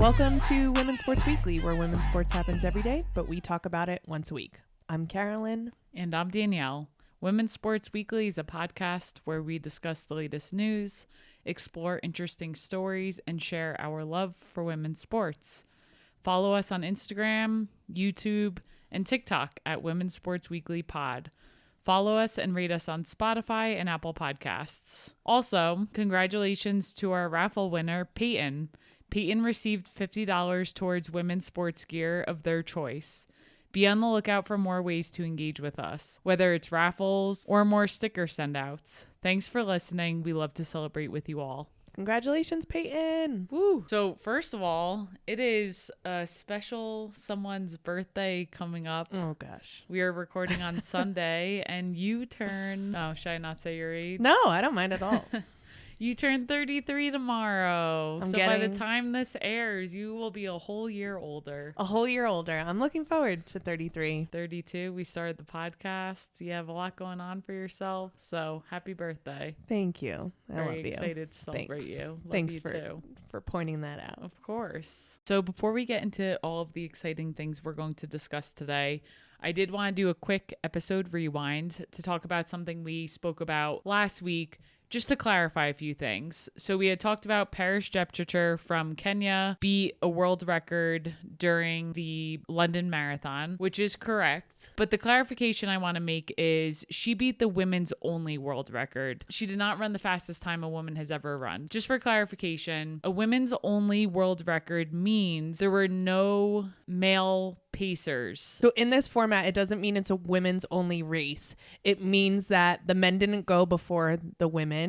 Welcome to Women's Sports Weekly, where women's sports happens every day, but we talk about it once a week. I'm Carolyn. And I'm Danielle. Women's Sports Weekly is a podcast where we discuss the latest news, explore interesting stories, and share our love for women's sports. Follow us on Instagram, YouTube, and TikTok at Women's Sports Weekly Pod. Follow us and rate us on Spotify and Apple Podcasts. Also, congratulations to our raffle winner, Peyton. Peyton received $50 towards women's sports gear of their choice. Be on the lookout for more ways to engage with us, whether it's raffles or more sticker send-outs. Thanks for listening. We love to celebrate with you all. Congratulations, Peyton. Woo! So first of all, it is a special someone's birthday coming up. Oh, gosh. We are recording on Sunday, and you turn... Oh, should I not say your age? No, I don't mind at all. You turn 33 tomorrow. By the time this airs, you will be a whole year older. A whole year older. I'm looking forward to 33. 32. We started the podcast. You have a lot going on for yourself. So happy birthday. Thank you. I love you. Very excited to celebrate Thanks. you. Love Thanks you too. for pointing that out. Of course. So before we get into all of the exciting things we're going to discuss today, I did want to do a quick episode rewind to talk about something we spoke about last week, just to clarify a few things. So we had talked about Paris Jepchirchir from Kenya beat a world record during the London Marathon, which is correct. But the clarification I want to make is she beat the women's only world record. She did not run the fastest time a woman has ever run. Just for clarification, a women's only world record means there were no male pacers. So in this format, it doesn't mean it's a women's only race. It means that the men didn't go before the women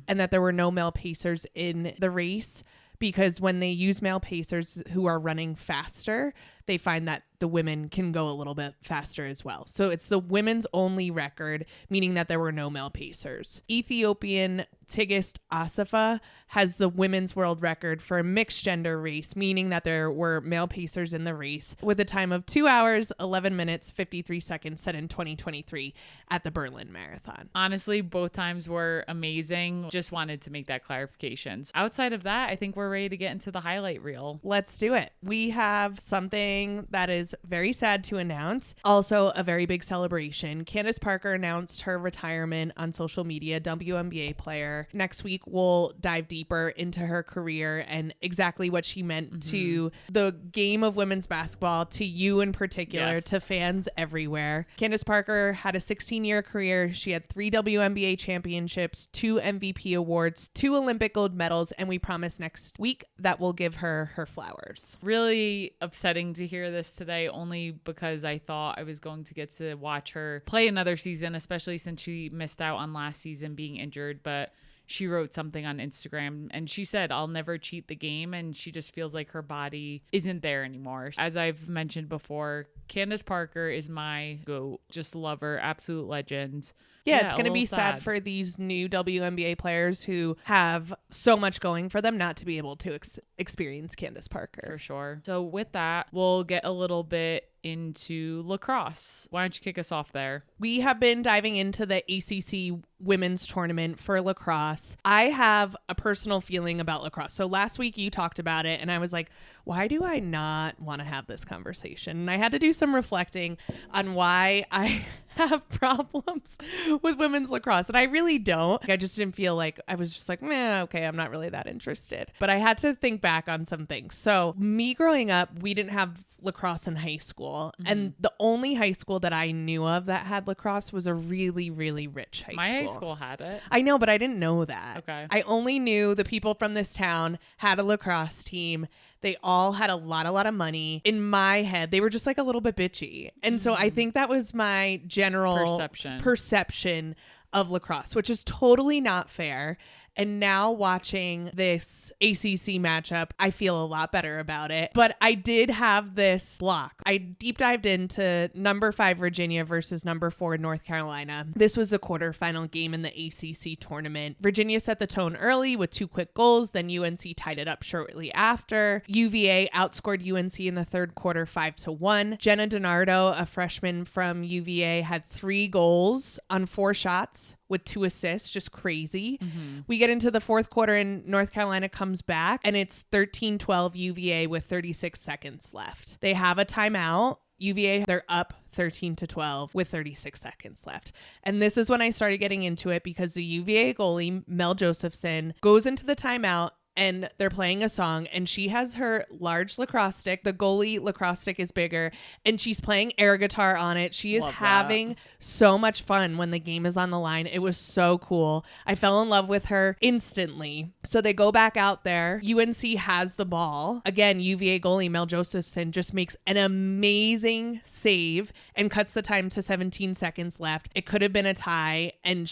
and that there were no male pacers in the race, because when they use male pacers who are running faster, they find that the women can go a little bit faster as well. So it's the women's only record, meaning that there were no male pacers. Ethiopian Tigist Asafa has the women's world record for a mixed gender race, meaning that there were male pacers in the race, with a time of 2 hours, 11 minutes, 53 seconds set in 2023 at the Berlin Marathon. Honestly, both times were amazing. Just wanted to make that clarification. Outside of that, I think we're ready to get into the highlight reel. Let's do it. We have something that is very sad to announce. Also a very big celebration. Candace Parker announced her retirement on social media, WNBA player. Next week, we'll dive deeper into her career and exactly what she meant to the game of women's basketball, to you in particular, to fans everywhere. Candace Parker had a 16-year career. She had 3 WNBA championships, 2 MVP awards, 2 Olympic gold medals, and we promise next week that we'll give her her flowers. Really upsetting to hear this today, only because I thought I was going to get to watch her play another season, especially since she missed out on last season being injured. But she wrote something on Instagram and she said, "I'll never cheat the game," and she just feels like her body isn't there anymore. As I've mentioned before, Candace Parker is my GOAT. Just love her. Absolute legend. Yeah, it's going to be sad for these new WNBA players who have so much going for them not to be able to experience Candace Parker. For sure. So with that, we'll get a little bit into lacrosse. Why don't you kick us off there? We have been diving into the ACC Women's Tournament for lacrosse. I have a personal feeling about lacrosse. So last week you talked about it and I was like, why do I not want to have this conversation? And I had to do some reflecting on why I have problems with women's lacrosse. And I really don't. I just didn't feel like, I was just like, okay, I'm not really that interested. But I had to think back on some things. So me growing up, we didn't have lacrosse in high school. And the only high school that I knew of that had lacrosse was a really, really rich high school. My high school had it. I know, but I didn't know that. Okay. I only knew the people from this town had a lacrosse team. They all had a lot of money. In my head, they were just like a little bit bitchy. And so I think that was my general perception of lacrosse, which is totally not fair. And now watching this ACC matchup, I feel a lot better about it. But I did have this block. I deep dived into number 5 Virginia versus number 4 North Carolina. This was a quarterfinal game in the ACC tournament. Virginia set the tone early with 2 quick goals. Then UNC tied it up shortly after. UVA outscored UNC in the third quarter 5-1. Jenna DiNardo, a freshman from UVA, had 3 goals on 4 shots with 2 assists. Just crazy. We get into the fourth quarter and North Carolina comes back and it's 13-12 UVA with 36 seconds left. They have a timeout. UVA, they're up 13-12 with 36 seconds left. And this is when I started getting into it because the UVA goalie, Mel Josephson, goes into the timeout and they're playing a song and she has her large lacrosse stick. The goalie lacrosse stick is bigger and she's playing air guitar on it. She is having so much fun when the game is on the line. It was so cool. I fell in love with her instantly. So they go back out there. UNC has the ball. Again, UVA goalie Mel Josephson just makes an amazing save and cuts the time to 17 seconds left. It could have been a tie and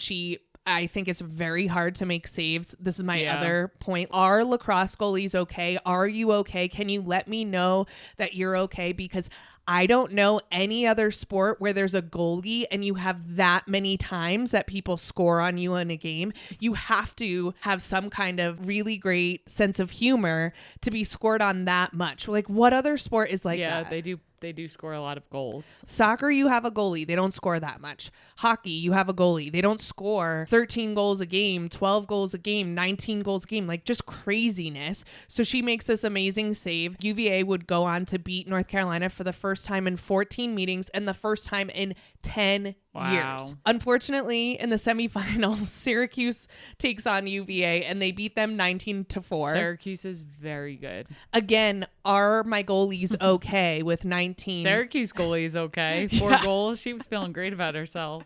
I think it's very hard to make saves. This is my other point. Are lacrosse goalies okay? Are you okay? Can you let me know that you're okay? Because I don't know any other sport where there's a goalie and you have that many times that people score on you in a game. You have to have some kind of really great sense of humor to be scored on that much. Like, what other sport is like that? Yeah, they do score a lot of goals. Soccer, you have a goalie. They don't score that much. Hockey, you have a goalie. They don't score 13 goals a game, 12 goals a game, 19 goals a game, like just craziness. So she makes this amazing save. UVA would go on to beat North Carolina for the first time in 14 meetings and the first time in 10 years. Unfortunately, in the semifinals, Syracuse takes on UVA and they beat them 19-4. Syracuse is very good. Again, are my goalies okay with 19? Syracuse goalie is okay. 4 goals. She was feeling great about herself.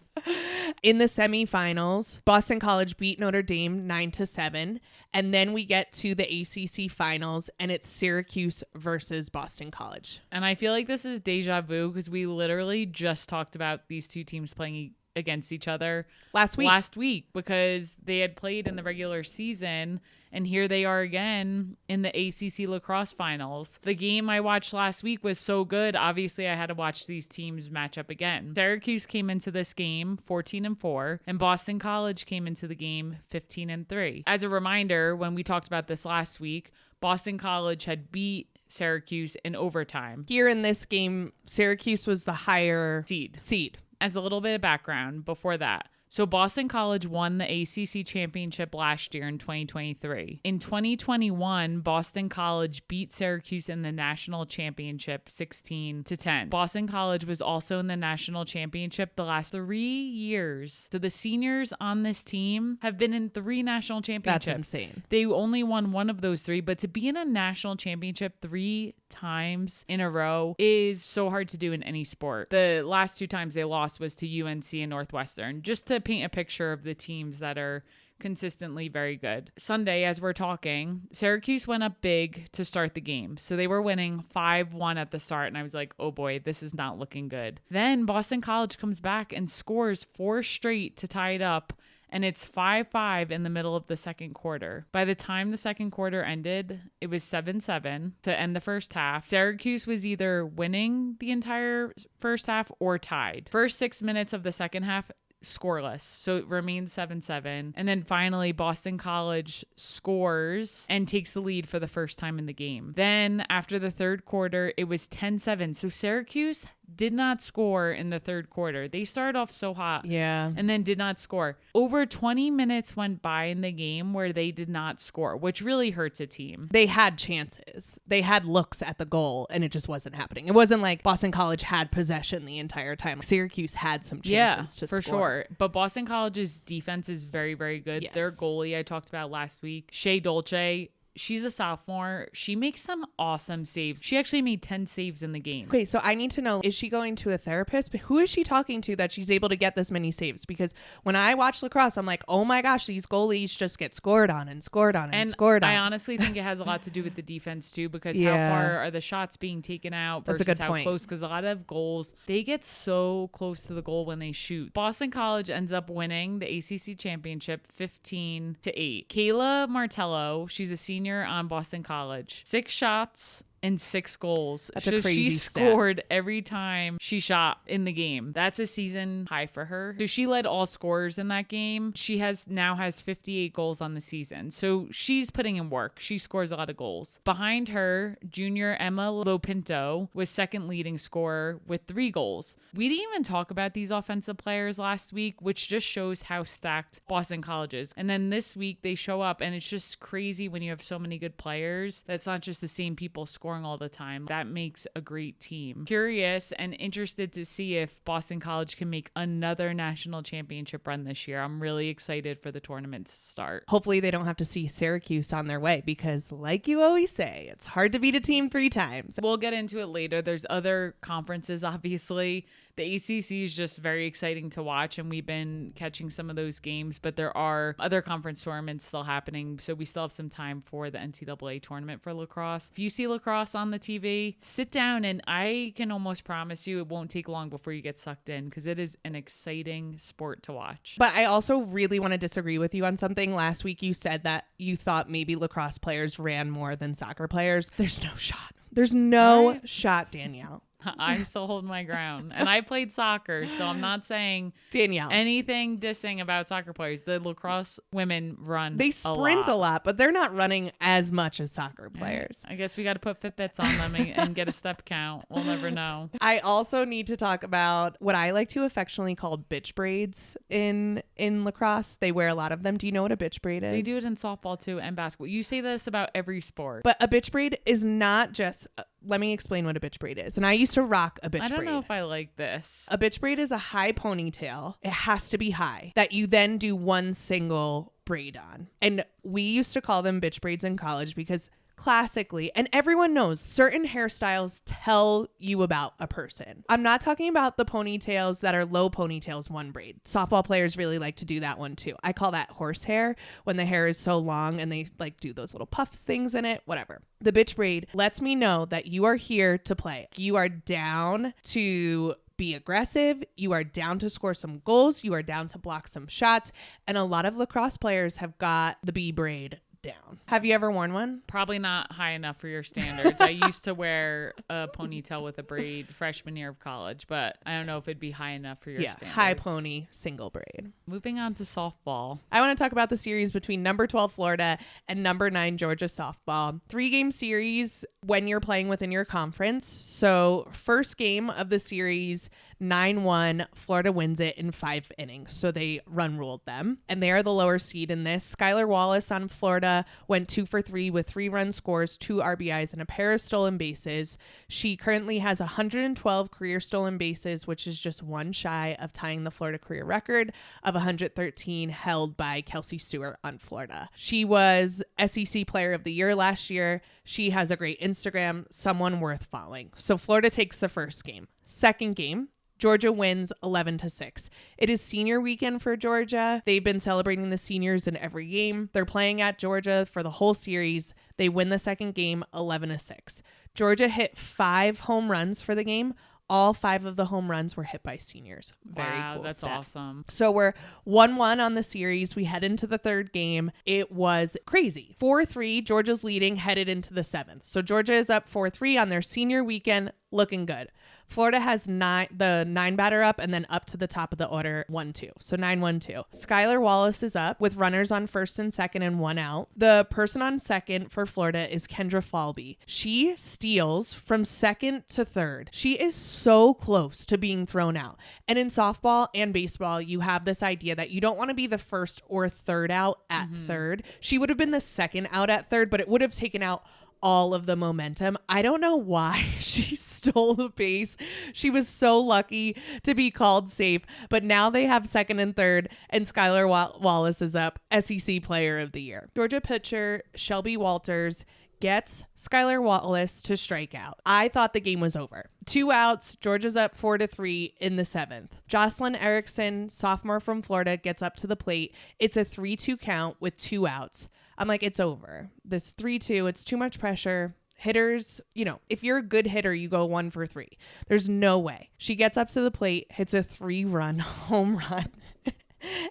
In the semifinals, Boston College beat Notre Dame 9-7. And then we get to the ACC finals and it's Syracuse versus Boston College. And I feel like this is deja vu because we literally just talked about these two teams playing against each other last week because they had played in the regular season and here they are again in the ACC lacrosse finals. The game I watched last week was so good. Obviously, I had to watch these teams match up again. Syracuse came into this game 14-4 and Boston College came into the game 15-3. As a reminder, when we talked about this last week, Boston College had beat Syracuse in overtime. Here in this game, Syracuse was the higher seed. As a little bit of background before that. So Boston College won the ACC championship last year in 2023. In 2021, Boston College beat Syracuse in the national championship 16-10. Boston College was also in the national championship the last 3 years. So the seniors on this team have been in 3 national championships. That's insane. They only won one of those 3, but to be in a national championship 3 times in a row is so hard to do in any sport. The last 2 times they lost was to UNC and Northwestern. Just to paint a picture of the teams that are consistently very good. Sunday, as we're talking, Syracuse went up big to start the game. So they were winning 5-1 at the start. And I was like, oh boy, this is not looking good. Then Boston College comes back and scores 4 straight to tie it up. And it's 5-5 in the middle of the second quarter. By the time the second quarter ended, it was 7-7 to end the first half. Syracuse was either winning the entire first half or tied. First 6 minutes of the second half, scoreless. So it remains 7-7. And then finally, Boston College scores and takes the lead for the first time in the game. Then after the third quarter, it was 10-7. So Syracuse did not score in the third quarter. They started off so hot. Yeah. And then did not score. Over 20 minutes went by in the game where they did not score, which really hurts a team. They had chances. They had looks at the goal and it just wasn't happening. It wasn't like Boston College had possession the entire time. Syracuse had some chances to score. For sure. But Boston College's defense is very, very good. Yes. Their goalie I talked about last week, Shea Dolce, she's a sophomore. She makes some awesome saves. She actually made 10 saves in the game. Okay, so I need to know, is she going to a therapist? But who is she talking to that she's able to get this many saves? Because when I watch lacrosse, I'm like, oh my gosh, these goalies just get scored on and scored on and scored on. I honestly think it has a lot to do with the defense too, because how far are the shots being taken out versus how close? Because a lot of goals, they get so close to the goal when they shoot. Boston College ends up winning the ACC championship 15-8. Kayla Martello, she's a senior on Boston College. 6 shots and 6 goals. That's a crazy She scored every time she shot in the game. That's a season high for her. So she led all scorers in that game. She now has 58 goals on the season. So she's putting in work. She scores a lot of goals. Behind her, junior Emma Lopinto was second leading scorer with 3 goals. We didn't even talk about these offensive players last week, which just shows how stacked Boston College is. And then this week they show up, and it's just crazy when you have so many good players. That's not just the same people scoring all the time. That makes a great team. Curious and interested to see if Boston College can make another national championship run this year. I'm really excited for the tournament to start. Hopefully they don't have to see Syracuse on their way, because like you always say, it's hard to beat a team 3 times. We'll get into it later. There's other conferences, obviously. The ACC is just very exciting to watch, and we've been catching some of those games, but there are other conference tournaments still happening, so we still have some time for the NCAA tournament for lacrosse. If you see lacrosse on the TV, sit down, and I can almost promise you it won't take long before you get sucked in, because it is an exciting sport to watch. But I also really want to disagree with you on something. Last week you said that you thought maybe lacrosse players ran more than soccer players. There's no shot. There's no shot, Danielle. I still hold my ground. And I played soccer, so I'm not saying Danielle anything dissing about soccer players. The lacrosse women run They sprint a lot, but they're not running as much as soccer players. I guess we got to put Fitbits on them and get a step count. We'll never know. I also need to talk about what I like to affectionately call bitch braids in lacrosse. They wear a lot of them. Do you know what a bitch braid is? They do it in softball too and basketball. You say this about every sport. But a bitch braid is not just... let me explain what a bitch braid is. And I used to rock a bitch braid. I don't know if I like this. A bitch braid is a high ponytail. It has to be high that you then do one single braid on. And we used to call them bitch braids in college because classically, and everyone knows, certain hairstyles tell you about a person. I'm not talking about the ponytails that are low ponytails, one braid. Softball players really like to do that one too. I call that horsehair, when the hair is so long and they like do those little puffs things in it, whatever. The bitch braid lets me know that you are here to play. You are down to be aggressive. You are down to score some goals. You are down to block some shots. And a lot of lacrosse players have got the B braid down. Have you ever worn one? Probably not high enough for your standards. I used to wear a ponytail with a braid freshman year of college, but I don't know if it'd be high enough for your standards. High pony, single braid. Moving on to softball. I want to talk about the series between number 12 Florida and number 9 Georgia softball. 3-game series when you're playing within your conference. So first game of the series, 9-1, Florida wins it in 5 innings. So they run ruled them. And they are the lower seed in this. Skylar Wallace on Florida went 2 for 3 with 3 run scores, 2 RBIs, and a pair of stolen bases. She currently has 112 career stolen bases, which is just one shy of tying the Florida career record of 113 held by Kelsey Stewart on Florida. She was SEC Player of the Year last year. She has a great Instagram, someone worth following. So Florida takes the first game. Second game, Georgia wins 11-6. It is senior weekend for Georgia. They've been celebrating the seniors in every game. They're playing at Georgia for the whole series. They win the second game 11-6. Georgia hit 5 home runs for the game. All 5 of the home runs were hit by seniors. Very cool. That's stat. awesome. So we're 1-1 on the series. We head into the third game. It was crazy. 4-3, Georgia's leading, headed into the 7th. So Georgia is up 4-3 on their senior weekend, looking good. Florida has the 9 batter up and then up to the top of the order 1-2. So 9-1-2. Skylar Wallace is up with runners on first and second and 1 out. The person on second for Florida is Kendra Falby. She steals from second to third. She is so close to being thrown out. And in softball and baseball, you have this idea that you don't want to be the first or third out at third. She would have been the second out at third, but it would have taken out all of the momentum. I don't know why she stole the base. She was so lucky to be called safe, but now they have second and third, and Skylar Wallace is up, SEC Player of the Year. Georgia pitcher Shelby Walters gets Skylar Wallace to strike out. I thought the game was over. 2 outs, Georgia's up 4-3 in the 7th. Jocelyn Erickson, sophomore from Florida, gets up to the plate. It's a 3-2 count with 2 outs. I'm like, it's over. This 3-2, it's too much pressure. Hitters, if you're a good hitter, you go 1 for 3. There's no way. She gets up to the plate, hits a 3-run home run,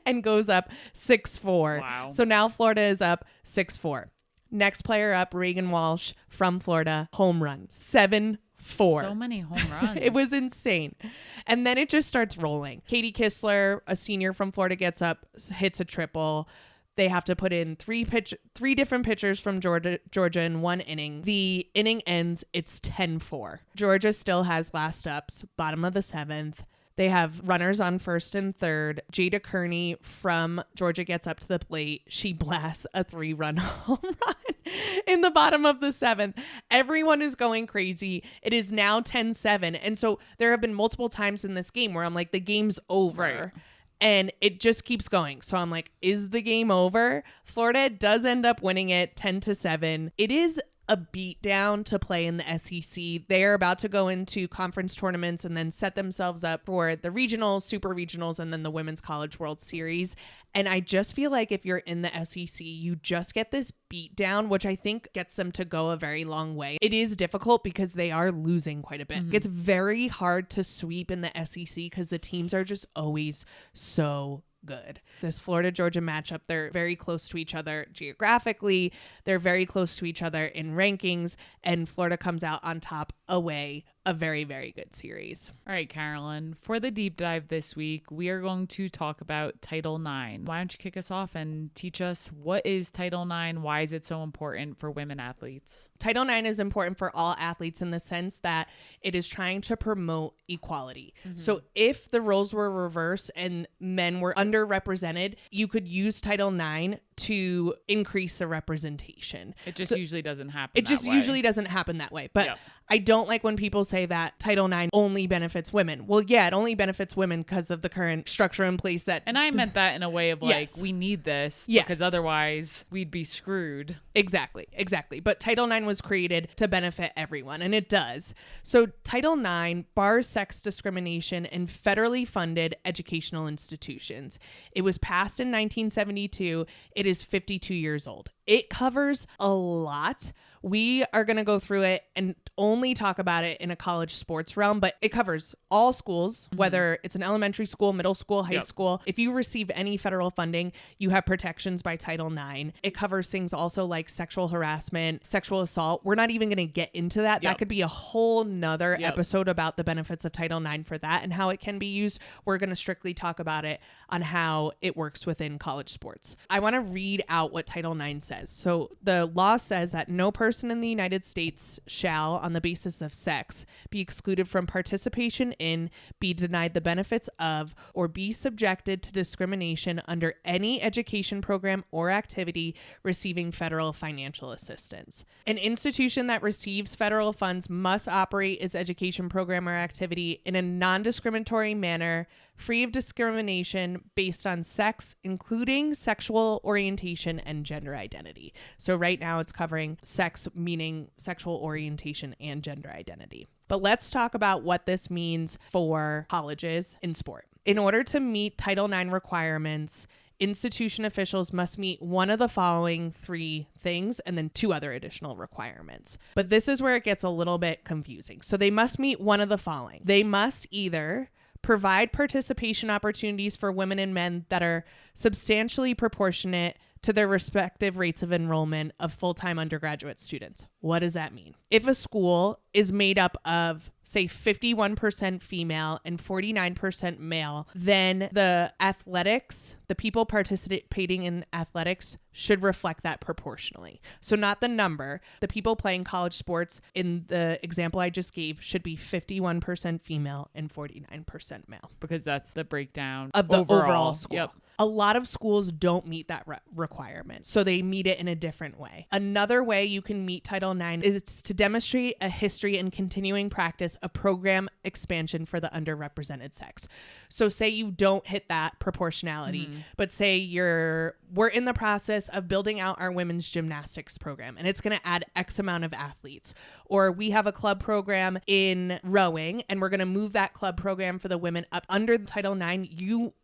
and goes up 6-4. Wow. So now Florida is up 6-4. Next player up, Reagan Walsh from Florida, home run, 7-4. So many home runs. It was insane. And then it just starts rolling. Katie Kistler, a senior from Florida, gets up, hits a triple. They have to put in three different pitchers from Georgia in one inning. The inning ends, it's 10-4. Georgia still has last ups, bottom of the 7th. They have runners on first and third. Jada Kearney from Georgia gets up to the plate. She blasts a 3-run home run in the bottom of the 7th. Everyone is going crazy. It is now 10-7. And so there have been multiple times in this game where I'm like, the game's over. Right. And it just keeps going. So I'm like, is the game over? Florida does end up winning it 10-7. It is a beatdown to play in the SEC. They are about to go into conference tournaments and then set themselves up for the regionals, super regionals, and then the Women's College World Series. And I just feel like if you're in the SEC, you just get this beatdown, which I think gets them to go a very long way. It is difficult because they are losing quite a bit. Mm-hmm. It's very hard to sweep in the SEC because the teams are just always so good. This Florida-Georgia matchup, they're very close to each other geographically. They're very close to each other in rankings, and Florida comes out on top away. A very, very good series. All right, Carolyn, for the deep dive this week, we are going to talk about Title IX. Why don't you kick us off and teach us what is Title IX? Why is it so important for women athletes? Title IX is important for all athletes in the sense that it is trying to promote equality. Mm-hmm. So if the roles were reversed and men were underrepresented, you could use Title IX to increase the representation. It just usually doesn't happen usually doesn't happen that way. But I don't like when people say that Title IX only benefits women. Well, yeah, it only benefits women because of the current structure in place that... And I meant that in a way of like, we need this because otherwise we'd be screwed. Exactly. But Title IX was created to benefit everyone, and it does. So Title IX bars sex discrimination in federally funded educational institutions. It was passed in 1972. It is 52 years old. It covers a lot. We are going to go through it and only talk about it in a college sports realm, but it covers all schools, whether it's an elementary school, middle school, high school. If you receive any federal funding, you have protections by Title IX. It covers things also like sexual harassment, sexual assault. We're not even going to get into that. That could be a whole nother episode about the benefits of Title IX for that and how it can be used. We're going to strictly talk about it on how it works within college sports. I want to read out what Title IX says. So the law says that no person in the United States shall, on the basis of sex, be excluded from participation in, be denied the benefits of, or be subjected to discrimination under any education program or activity receiving federal financial assistance. An institution that receives federal funds must operate its education program or activity in a non-discriminatory manner, free of discrimination based on sex, including sexual orientation and gender identity. So right now it's covering sex, meaning sexual orientation and gender identity. But let's talk about what this means for colleges in sport. In order to meet Title IX requirements, institution officials must meet one of the following 3 things and then 2 other additional requirements. But this is where it gets a little bit confusing. So they must meet one of the following. They must either provide participation opportunities for women and men that are substantially proportionate to their respective rates of enrollment of full-time undergraduate students. What does that mean? If a school is made up of, say, 51% female and 49% male, then the athletics, the people participating in athletics should reflect that proportionally. So not the number. The people playing college sports in the example I just gave should be 51% female and 49% male. Because that's the breakdown of the overall school. Yep. A lot of schools don't meet that requirement, so they meet it in a different way. Another way you can meet Title IX is to demonstrate a history and continuing practice of program expansion for the underrepresented sex. So say you don't hit that proportionality, but say we're in the process of building out our women's gymnastics program, and it's going to add X amount of athletes. Or we have a club program in rowing, and we're going to move that club program for the women up under Title IX.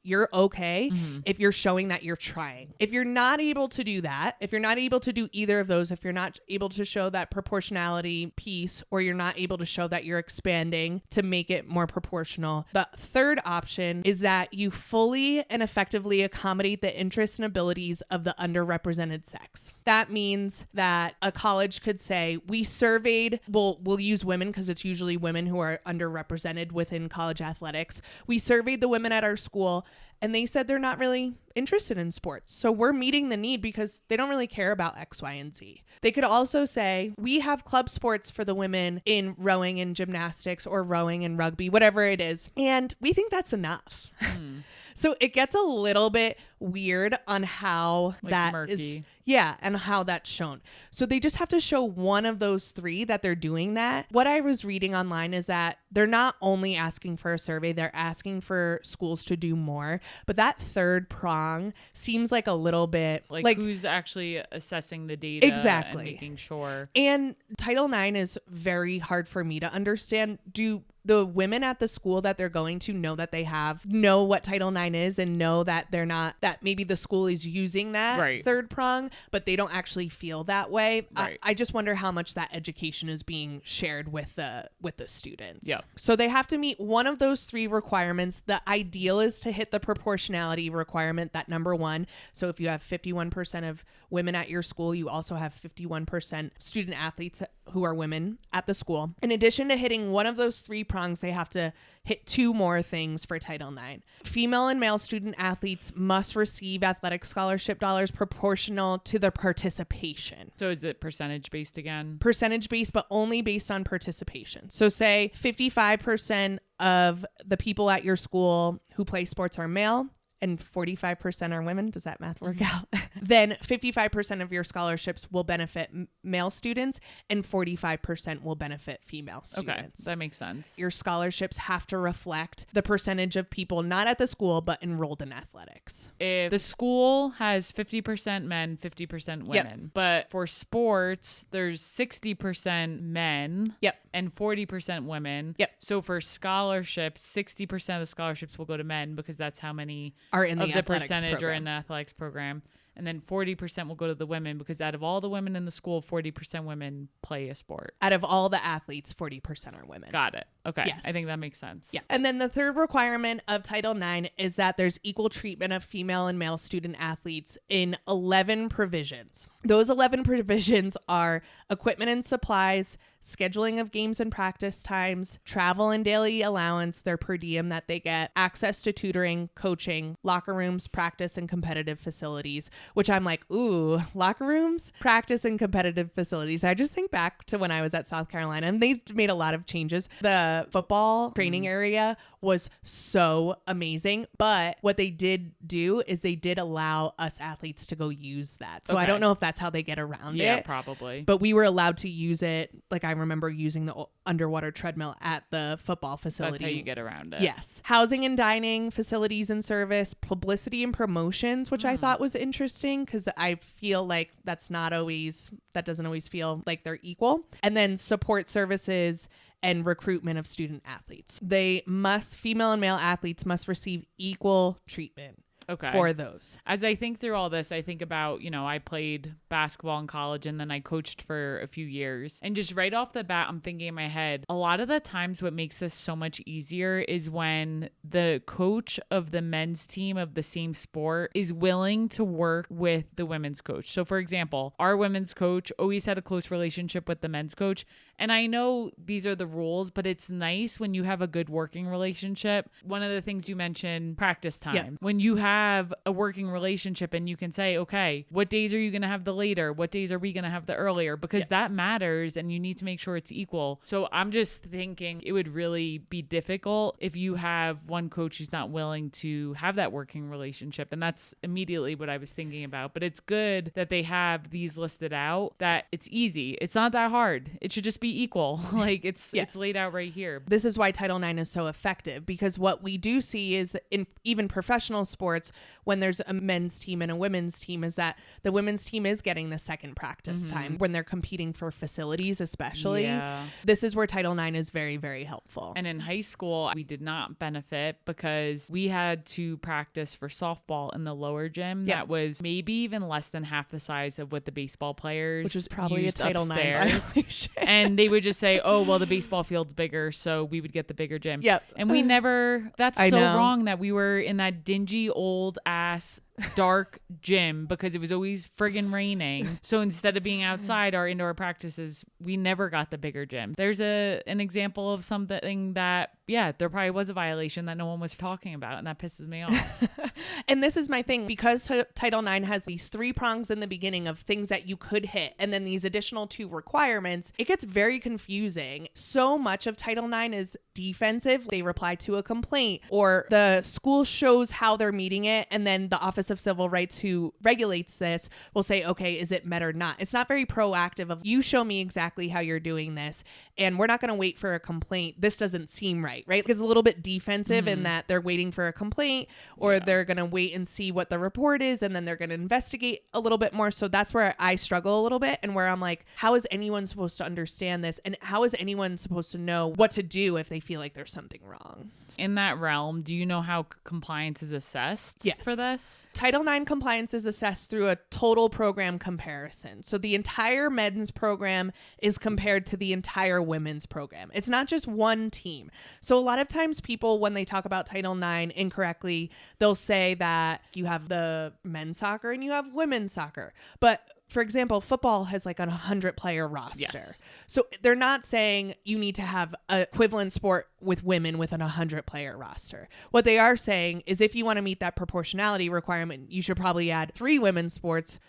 You're okay if you're showing that you're trying. If you're not able to do that, if you're not able to do either of those, if you're not able to show that proportionality piece, or you're not able to show that you're expanding to make it more proportional, the third option is that you fully and effectively accommodate the interests and abilities of the underrepresented sex. That means that a college could say, we surveyed, we'll use women because it's usually women who are underrepresented within college athletics. We surveyed the women at our school and they said they're not really interested in sports. So we're meeting the need because they don't really care about X, Y, and Z. They could also say, we have club sports for the women in rowing and gymnastics or rowing and rugby, whatever it is. And we think that's enough. So it gets a little bit weird on how like that MURKY. Is. Yeah, and how that's shown. So they just have to show one of those three that they're doing that. What I was reading online is that they're not only asking for a survey, they're asking for schools to do more. But that third prong seems like a little bit like who's actually assessing the data exactly. and making sure. And Title IX is very hard for me to understand. Do the women at the school that they're going to know what Title IX is and know that they're not, that maybe the school is using that third prong, but they don't actually feel that way. Right. I just wonder how much that education is being shared with the students. Yeah. So they have to meet one of those three requirements. The ideal is to hit the proportionality requirement, that number one. So if you have 51% of women at your school, you also have 51% student athletes who are women at the school. In addition to hitting one of those three prongs, they have to hit two more things for Title IX. Female and male student athletes must receive athletic scholarship dollars proportional to their participation. So is it percentage based again? Percentage based, but only based on participation. So say 55% of the people at your school who play sports are male and 45% are women. Does that math work out? Then 55% of your scholarships will benefit male students and 45% will benefit female students. Okay, that makes sense. Your scholarships have to reflect the percentage of people not at the school but enrolled in athletics. If the school has 50% men, 50% women, but for sports, there's 60% men and 40% women. So for scholarships, 60% of the scholarships will go to men because that's how many are in the percentage are in the athletics program. And then 40% will go to the women because out of all the women in the school, 40% women play a sport. Out of all the athletes, 40% are women. Got it. Okay. Yes. I think that makes sense. Yeah. And then the third requirement of Title IX is that there's equal treatment of female and male student athletes in 11 provisions. Those 11 provisions are equipment and supplies, scheduling of games and practice times, travel and daily allowance, their per diem that they get, access to tutoring, coaching, locker rooms, practice and competitive facilities, which I'm like, ooh, locker rooms, practice and competitive facilities. I just think back to when I was at South Carolina and they've made a lot of changes. The football training area was so amazing. But what they did do is they did allow us athletes to go use that. So I don't know if that's how they get around it. Yeah, probably. But we were allowed to use it. Like I remember using the underwater treadmill at the football facility. That's how you get around it. Yes. Housing and dining, facilities and service, publicity and promotions, which I thought was interesting because I feel like that doesn't always feel like they're equal. And then support services and recruitment of student athletes. Female and male athletes must receive equal treatment. For those. As I think through all this, I think about, I played basketball in college and then I coached for a few years. And just right off the bat, I'm thinking in my head, a lot of the times what makes this so much easier is when the coach of the men's team of the same sport is willing to work with the women's coach. So for example, our women's coach always had a close relationship with the men's coach. And I know these are the rules, but it's nice when you have a good working relationship. One of the things you mentioned, practice time. Yeah. When you have a working relationship and you can say, okay, what days are you going to have the later? What days are we going to have the earlier? Because that matters and you need to make sure it's equal. So I'm just thinking it would really be difficult if you have one coach who's not willing to have that working relationship. And that's immediately what I was thinking about. But it's good that they have these listed out, that it's easy. It's not that hard. It should just be equal. Like it's laid out right here. This is why Title IX is so effective, because what we do see is in even professional sports, sports when there's a men's team and a women's team is that the women's team is getting the second practice time when they're competing for facilities, especially. Yeah. This is where Title IX is very, very helpful. And in high school, we did not benefit because we had to practice for softball in the lower gym. That was maybe even less than half the size of what the baseball players, which was probably a Title IX violation. And they would just say, oh, well, the baseball field's bigger, so we would get the bigger gym. Yep. And we never, that's so wrong that we were in that dingy old ass dark gym because it was always friggin' raining. So instead of being outside our indoor practices, we never got the bigger gym. There's an example of something that, yeah, there probably was a violation that no one was talking about, and that pisses me off. And this is my thing, because Title IX has these 3 prongs in the beginning of things that you could hit and then these additional 2 requirements, it gets very confusing. So much of Title IX is defensive. They reply to a complaint, or the school shows how they're meeting it, and then the Office of Civil Rights, who regulates this, will say, okay, is it met or not? It's not very proactive of, you show me exactly how you're doing this, and we're not going to wait for a complaint. This doesn't seem right? It's a little bit defensive in that they're waiting for a complaint, or they're going to wait and see what the report is, and then they're going to investigate a little bit more. So that's where I struggle a little bit, and where I'm like, how is anyone supposed to understand this? And how is anyone supposed to know what to do if they feel like there's something wrong? In that realm, do you know how compliance is assessed for this? Title IX compliance is assessed through a total program comparison. So the entire men's program is compared to the entire women's program. It's not just one team. So a lot of times people, when they talk about Title IX incorrectly, they'll say that you have the men's soccer and you have women's soccer. But for example, football has like a 100-player roster. Yes. So they're not saying you need to have an equivalent sport with women with an 100-player roster. What they are saying is if you want to meet that proportionality requirement, you should probably add 3 women's sports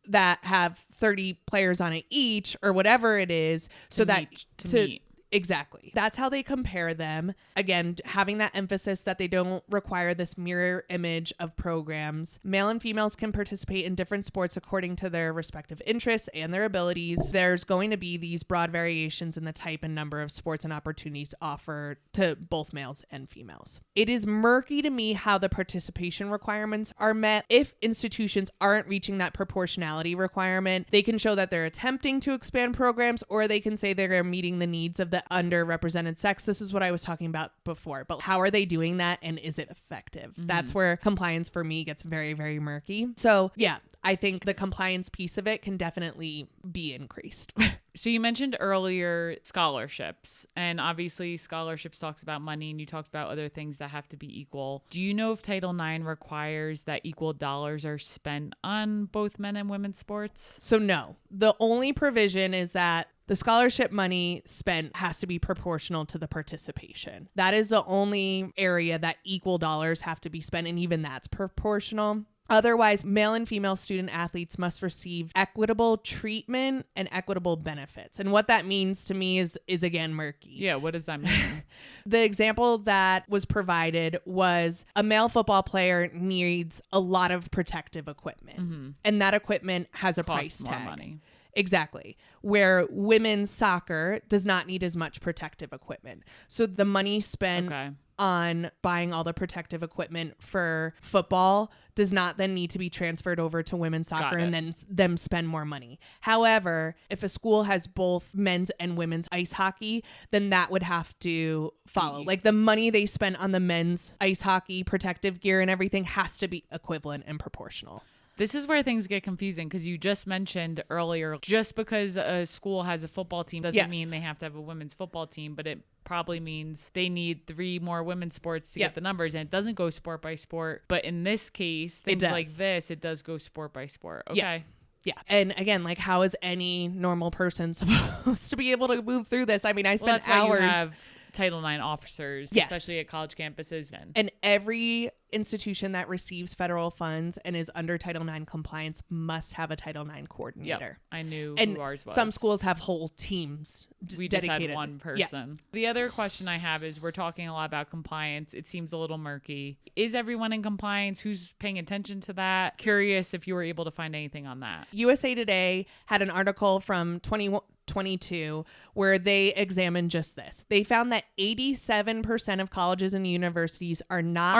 that have 30 players on it each, or whatever it is, so that to meet. Exactly. That's how they compare them. Again, having that emphasis that they don't require this mirror image of programs. Male and females can participate in different sports according to their respective interests and their abilities. There's going to be these broad variations in the type and number of sports and opportunities offered to both males and females. It is murky to me how the participation requirements are met. If institutions aren't reaching that proportionality requirement, they can show that they're attempting to expand programs, or they can say they're meeting the needs of the underrepresented sex. This is what I was talking about before, but how are they doing that, and is it effective? That's where compliance for me gets very, very murky. So yeah, I think the compliance piece of it can definitely be increased. So you mentioned earlier scholarships, and obviously scholarships talks about money, and you talked about other things that have to be equal. Do you know if Title IX requires that equal dollars are spent on both men and women's sports? So no, the only provision is that the scholarship money spent has to be proportional to the participation. That is the only area that equal dollars have to be spent, and even that's proportional. Otherwise, male and female student athletes must receive equitable treatment and equitable benefits. And what that means to me is again murky. Yeah, what does that mean? The example that was provided was a male football player needs a lot of protective equipment, and that equipment has a price tag. More money. Exactly. Where women's soccer does not need as much protective equipment. So the money spent on buying all the protective equipment for football does not then need to be transferred over to women's soccer and then them spend more money. However, if a school has both men's and women's ice hockey, then that would have to follow. Like the money they spent on the men's ice hockey protective gear and everything has to be equivalent and proportional. This is where things get confusing, because you just mentioned earlier, just because a school has a football team doesn't mean they have to have a women's football team, but it probably means they need 3 more women's sports to get the numbers, and it doesn't go sport by sport. But in this case, things like this, it does go sport by sport. Okay. Yeah. And again, like, how is any normal person supposed to be able to move through this? I mean, I spent hours. You have Title IX officers, especially at college campuses. And every institution that receives federal funds and is under Title IX compliance must have a Title IX coordinator. Yep, I knew and who ours was. Some schools have whole teams we dedicated. Just had one person. Yeah. The other question I have is, we're talking a lot about compliance. It seems a little murky. Is everyone in compliance? Who's paying attention to that? Curious if you were able to find anything on that. USA Today had an article from 22, where they examined just this. They found that 87% of colleges and universities are not.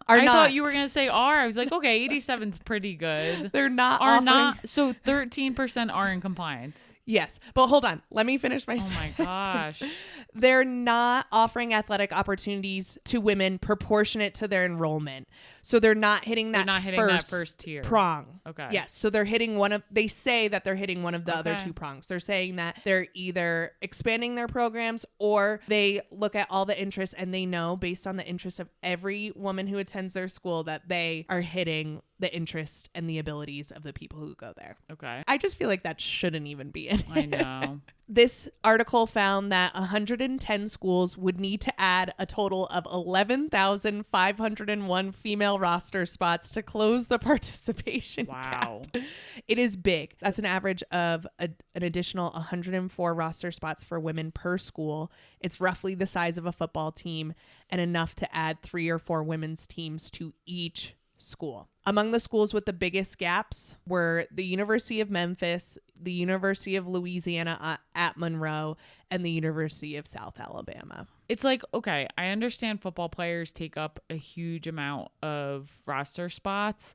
I thought you were going to say are. I was like, okay, 87's pretty good. They're not. So 13% are in compliance. Yes. But hold on. Let me finish my sentence. Oh my gosh. They're not offering athletic opportunities to women proportionate to their enrollment. So they're not hitting that first tier prong. Okay. Yes. So they're hitting they say that they're hitting one of the other two prongs. They're saying that they're either expanding their programs or they look at all the interests and they know based on the interest of every woman who attends their school that they are hitting the interest and the abilities of the people who go there. Okay. I just feel like that shouldn't even be in it. I know. This article found that 110 schools would need to add a total of 11,501 female roster spots to close the participation Wow. gap. It is big. That's an average of an additional 104 roster spots for women per school. It's roughly the size of a football team and enough to add 3 or 4 women's teams to each school. Among the schools with the biggest gaps were the University of Memphis, the University of Louisiana at Monroe, and the University of South Alabama. It's like, okay, I understand football players take up a huge amount of roster spots,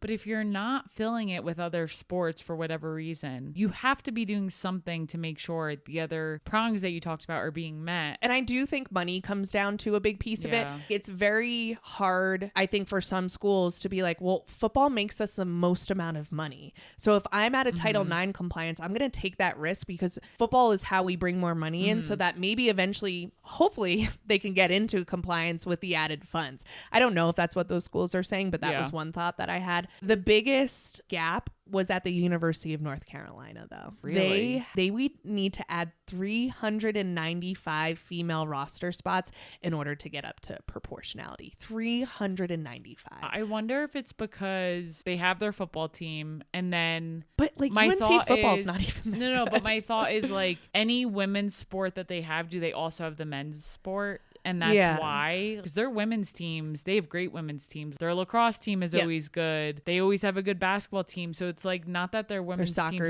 but if you're not filling it with other sports for whatever reason, you have to be doing something to make sure the other prongs that you talked about are being met. And I do think money comes down to a big piece of it. It's very hard, I think, for some schools to be like, well, football makes us the most amount of money. So if I'm at a Title IX compliance, I'm going to take that risk because football is how we bring more money in so that maybe eventually, hopefully, they can get into compliance with the added funds. I don't know if that's what those schools are saying, but that was one thought that I had. The biggest gap was at the University of North Carolina, though. Really? They would need to add 395 female roster spots in order to get up to proportionality. 395. I wonder if it's because they have their football team and then... But like UNC football's not even that No, but my thought is like any women's sport that they have, do they also have the men's sport? And that's why, because their women's teams, they have great women's teams. Their lacrosse team is always good. They always have a good basketball team. So it's like not that their women's teams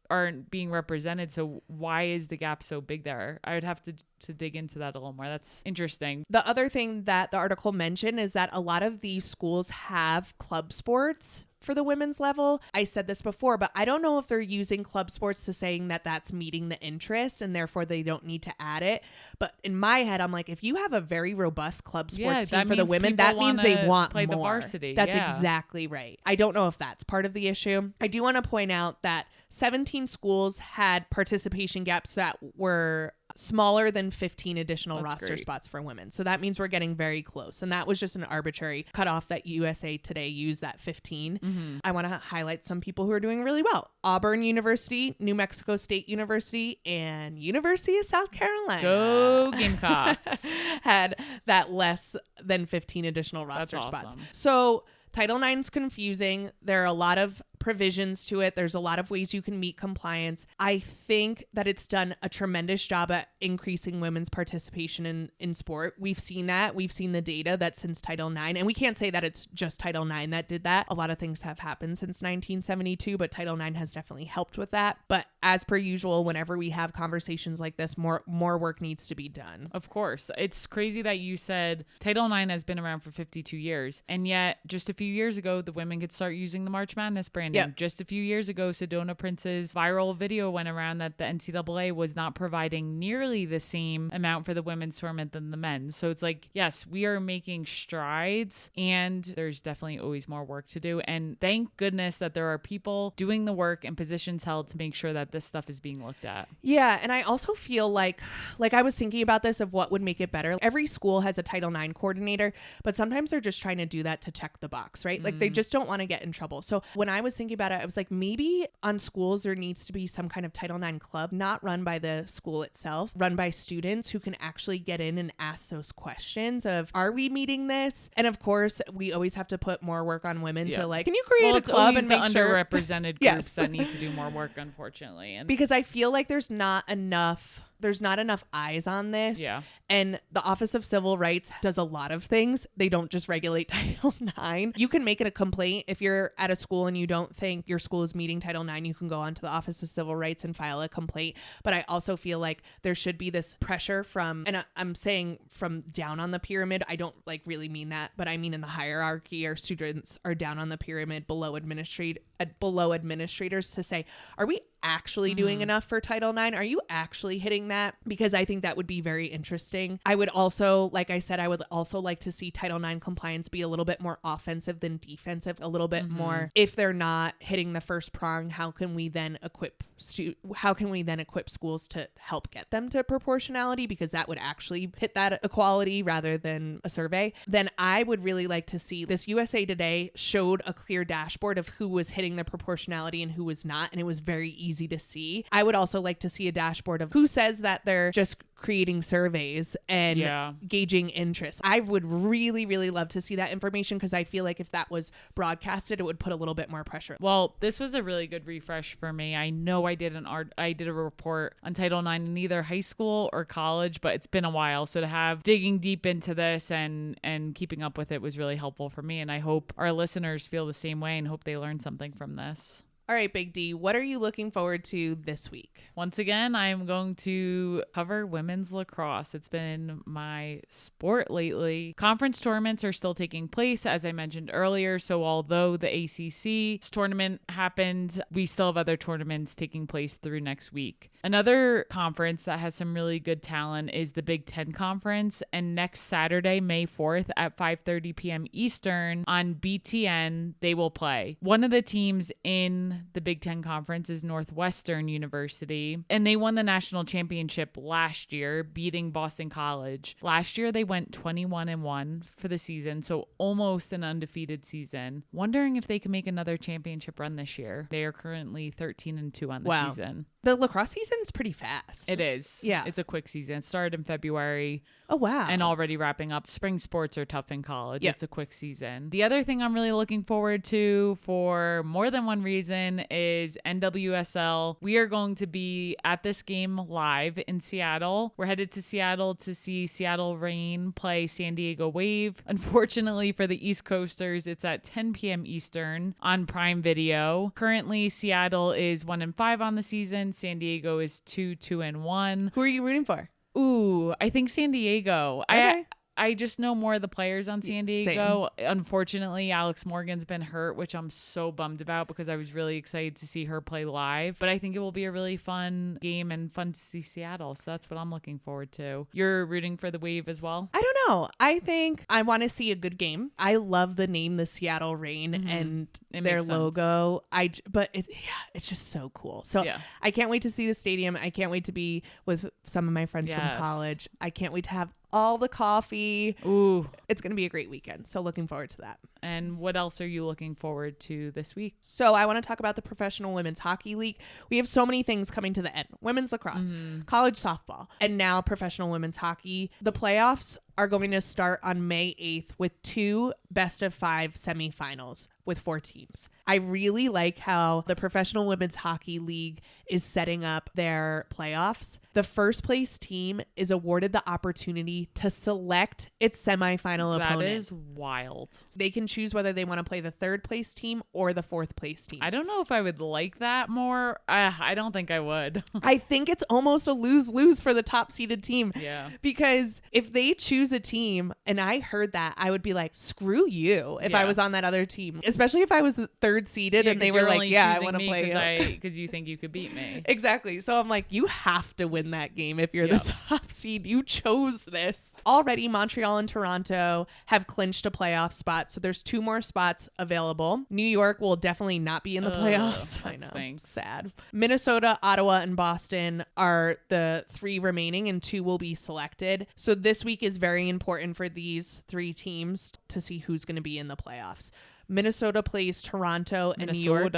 aren't being represented. So why is the gap so big there? I would have to dig into that a little more. That's interesting. The other thing that the article mentioned is that a lot of these schools have club sports for the women's level. I said this before, but I don't know if they're using club sports to saying that that's meeting the interest and therefore they don't need to add it. But in my head, I'm like, if you have a very robust club sports team for the women, that means they want play more. The varsity. That's exactly right. I don't know if that's part of the issue. I do want to point out that 17 schools had participation gaps that were smaller than 15 additional roster spots for women. So that means we're getting very close. And that was just an arbitrary cutoff that USA Today used, that 15. I want to highlight some people who are doing really well. Auburn University, New Mexico State University, and University of South Carolina. Go Gamecocks. had that less than 15 additional roster spots. So Title IX is confusing. There are a lot of provisions to it. There's a lot of ways you can meet compliance. I think that it's done a tremendous job at increasing women's participation in sport. We've seen that. We've seen the data that since Title IX, and we can't say that it's just Title IX that did that. A lot of things have happened since 1972, but Title IX has definitely helped with that. But as per usual, whenever we have conversations like this, more work needs to be done. Of course. It's crazy that you said Title IX has been around for 52 years, and yet just a few years ago, the women could start using the March Madness branding. Yep. Just a few years ago, Sedona Prince's viral video went around that the NCAA was not providing nearly the same amount for the women's tournament than the men's. So it's like, yes, we are making strides and there's definitely always more work to do. And thank goodness that there are people doing the work and positions held to make sure that this stuff is being looked at. Yeah. And I also feel like I was thinking about this of what would make it better. Every school has a Title IX coordinator, but sometimes they're just trying to do that to check the box, right? Like they just don't want to get in trouble. So when I was thinking about it, I was like, maybe on schools there needs to be some kind of Title IX club, not run by the school itself, run by students who can actually get in and ask those questions of, are we meeting this? And of course, we always have to put more work on women to like, can you create a club and make sure underrepresented groups that need to do more work, unfortunately. And because I feel like there's not enough there's not enough eyes on this. Yeah. And the Office of Civil Rights does a lot of things. They don't just regulate Title IX. You can make it a complaint if you're at a school and you don't think your school is meeting Title IX. You can go onto the Office of Civil Rights and file a complaint. But I also feel like there should be this pressure from, and I'm saying from down on the pyramid. I don't like really mean that, but I mean in the hierarchy, our students are down on the pyramid below administrators to say, are we actually doing enough for Title IX? Are you actually hitting that? Because I think that would be very interesting. I would also, like I said, I would also like to see Title IX compliance be a little bit more offensive than defensive, a little bit more. If they're not hitting the first prong, how can we then equip schools to help get them to proportionality? Because that would actually hit that equality rather than a survey. Then I would really like to see this. USA Today showed a clear dashboard of who was hitting the proportionality and who was not, and it was very easy to see. I would also like to see a dashboard of who says that they're just creating surveys and gauging interest. I would really, really love to see that information, because I feel like if that was broadcasted, it would put a little bit more pressure. Well, this was a really good refresh for me. I know I did a report on Title IX in either high school or college, but it's been a while. So to have digging deep into this and keeping up with it was really helpful for me. And I hope our listeners feel the same way and hope they learn something from this. All right, Big D, what are you looking forward to this week? Once again, I'm going to cover women's lacrosse. It's been my sport lately. Conference tournaments are still taking place, as I mentioned earlier. So although the ACC tournament happened, we still have other tournaments taking place through next week. Another conference that has some really good talent is the Big Ten Conference. And next Saturday, May 4th at 5:30 p.m. Eastern on BTN, they will play. One of the teams in the Big Ten Conference is Northwestern University, and they won the national championship last year, beating Boston College. Last year, they went 21-1 for the season, so almost an undefeated season. Wondering if they can make another championship run this year. They are currently 13-2 on the season. The lacrosse season is pretty fast. It is. Yeah. It's a quick season. It started in February. Oh, wow. And already wrapping up. Spring sports are tough in college. Yeah. It's a quick season. The other thing I'm really looking forward to for more than one reason is NWSL. We are going to be at this game live in Seattle. We're headed to Seattle to see Seattle Reign play San Diego Wave. Unfortunately for the East Coasters, it's at 10 p.m. Eastern on Prime Video. Currently, Seattle is 1-5 on the season. San Diego is 2-1. Who are you rooting for? Ooh, I think San Diego. Okay. I just know more of the players on San Diego. Same. Unfortunately, Alex Morgan's been hurt, which I'm so bummed about because I was really excited to see her play live. But I think it will be a really fun game and fun to see Seattle. So that's what I'm looking forward to. You're rooting for the Wave as well? I don't know. I think I want to see a good game. I love the name, the Seattle Reign, and their logo. But it's just so cool. So I can't wait to see the stadium. I can't wait to be with some of my friends from college. I can't wait to have all the coffee. Ooh. It's going to be a great weekend. So looking forward to that. And what else are you looking forward to this week? So I want to talk about the Professional Women's Hockey League. We have so many things coming to the end. Women's lacrosse, college softball, and now professional women's hockey. The playoffs are going to start on May 8th with 2 best-of-5 semifinals with 4 teams. I really like how the Professional Women's Hockey League is setting up their playoffs. The first place team is awarded the opportunity to select its semifinal opponent. That is wild. They can choose whether they want to play the third place team or the fourth place team. I don't know if I would like that more. I don't think I would. I think it's almost a lose-lose for the top seeded team. Yeah. Because if they choose a team, and I heard that, I would be like, screw you if I was on that other team. Especially if I was the third seeded and they were like, I want to play. Because you think you could beat me. Exactly. So I'm like, you have to win that game if you're the top seed. You chose this. Already, Montreal and Toronto have clinched a playoff spot. So there's 2 more spots available. New York will definitely not be in the playoffs. I know. Stinks. Sad. Minnesota, Ottawa, and Boston are the 3 remaining, and 2 will be selected. So this week is very important for these 3 teams to see who's going to be in the playoffs. Minnesota plays Toronto and New York.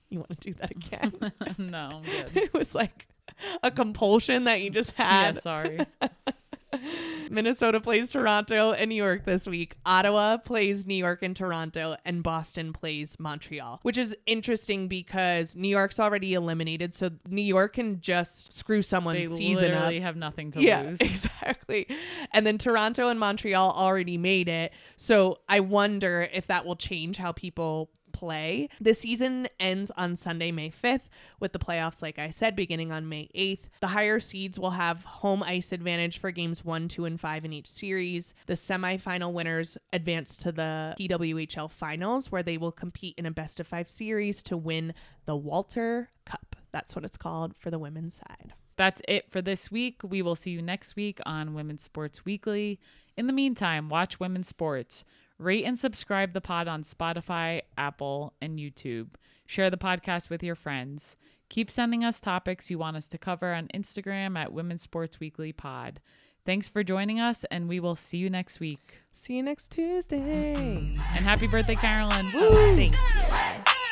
You want to do that again? No, I'm good. It was like a compulsion that you just had. Yeah, sorry. Minnesota plays Toronto and New York this week. Ottawa plays New York and Toronto, and Boston plays Montreal, which is interesting because New York's already eliminated, so New York can just screw someone's season up. They literally have nothing to lose. Exactly. And then Toronto and Montreal already made it, so I wonder if that will change how people play. The season ends on Sunday, May 5th, with the playoffs, like I said, beginning on May 8th. The higher seeds will have home ice advantage for games 1, 2, and 5 in each series. The semifinal winners advance to the PWHL finals, where they will compete in a best-of-5 series to win the Walter Cup. That's what it's called for the women's side. That's it for this week. We will see you next week on Women's Sports Weekly. In the meantime, watch Women's Sports. Rate and subscribe the pod on Spotify, Apple, and YouTube. Share the podcast with your friends. Keep sending us topics you want us to cover on Instagram at Women's Sports Weekly Pod. Thanks for joining us, and we will see you next week. See you next Tuesday. And happy birthday, Carolyn. Woo! Thank you.